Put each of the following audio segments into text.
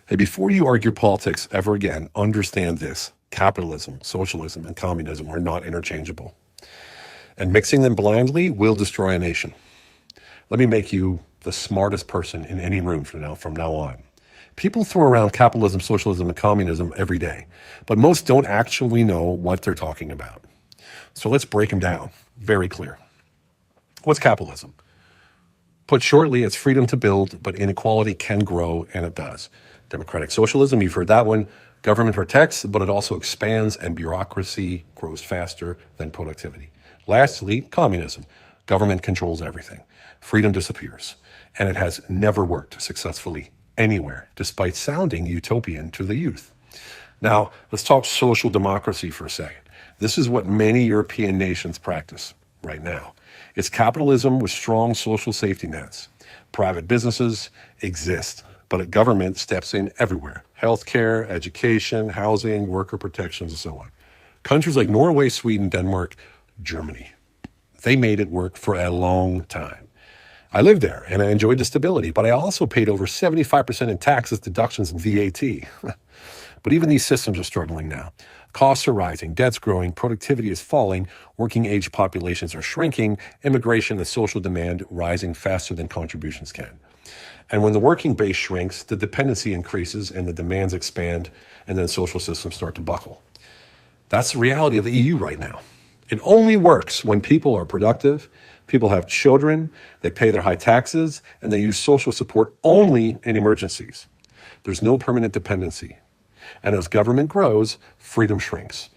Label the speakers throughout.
Speaker 1: Hey, before you argue politics ever again, understand this. Capitalism, socialism, and communism are not interchangeable. And mixing them blindly will destroy a nation. Let me make you the smartest person in any room from now on. People throw around capitalism, socialism, and communism every day, but most don't actually know what they're talking about. So let's break them down. Very clear. What's capitalism? Put shortly, it's freedom to build, but inequality can grow, and it does. Democratic socialism, you've heard that one. Government protects, but it also expands, and bureaucracy grows faster than productivity. Lastly, communism. Government controls everything. Freedom disappears, and it has never worked successfully anywhere, despite sounding utopian to the youth. Now, let's talk social democracy for a second. This is what many European nations practice right now. It's capitalism with strong social safety nets. Private businesses exist, but a government steps in everywhere. Healthcare, education, housing, worker protections, and so on. Countries like Norway, Sweden, Denmark, Germany, they made it work for a long time. I lived there and I enjoyed the stability, but I also paid over 75% in taxes, deductions, and VAT. But even these systems are struggling now. Costs are rising, debt's growing, productivity is falling, working age populations are shrinking, immigration and social demand rising faster than contributions can. And when the working base shrinks, the dependency increases and the demands expand, and then social systems start to buckle. That's the reality of the EU right now. It only works when people are productive, people have children, they pay their high taxes, and they use social support only in emergencies. There's no permanent dependency. And as government grows, freedom shrinks.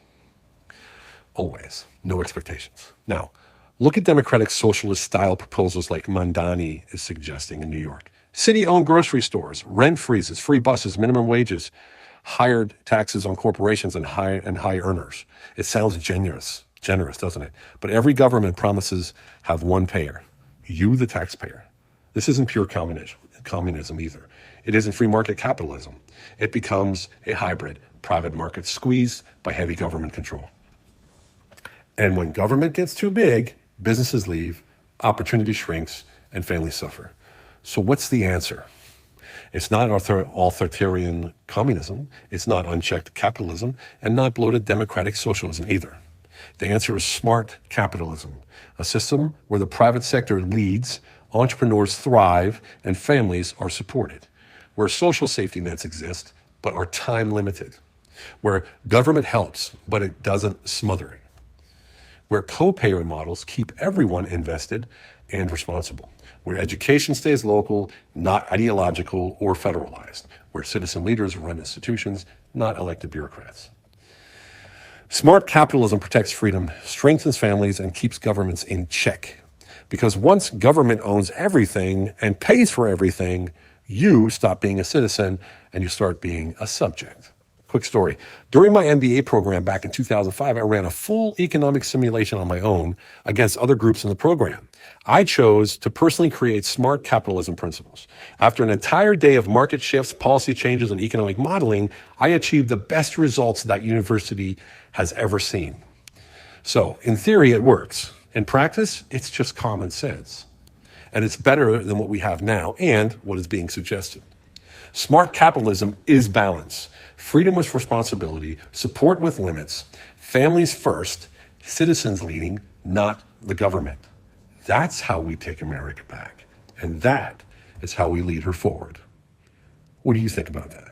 Speaker 1: Always. No expectations. Now, look at democratic socialist style proposals like Mandani is suggesting in New York. City-owned grocery stores, rent freezes, free buses, minimum wages, higher taxes on corporations and high earners. It sounds generous, doesn't it? But every government promises have one payer, you the taxpayer. This isn't pure communism either. It isn't free market capitalism. It becomes a hybrid private market squeezed by heavy government control. And when government gets too big, businesses leave, opportunity shrinks, and families suffer. So what's the answer? It's not authoritarian communism, it's not unchecked capitalism, and not bloated democratic socialism either. The answer is smart capitalism, a system where the private sector leads, entrepreneurs thrive, and families are supported, where social safety nets exist but are time limited, where government helps but it doesn't smother it, where co-payer models keep everyone invested and responsible, where education stays local, not ideological or federalized, where citizen leaders run institutions, not elected bureaucrats. Smart capitalism protects freedom, strengthens families, and keeps governments in check. Because once government owns everything and pays for everything, you stop being a citizen and you start being a subject. Quick story. During my MBA program back in 2005, I ran a full economic simulation on my own against other groups in the program. I chose to personally create smart capitalism principles. After an entire day of market shifts, policy changes, and economic modeling, I achieved the best results that university has ever seen. So, in theory, it works. In practice, it's just common sense. And it's better than what we have now and what is being suggested. Smart capitalism is balance. Freedom with responsibility, support with limits, families first, citizens leading, not the government. That's how we take America back. And that is how we lead her forward. What do you think about that?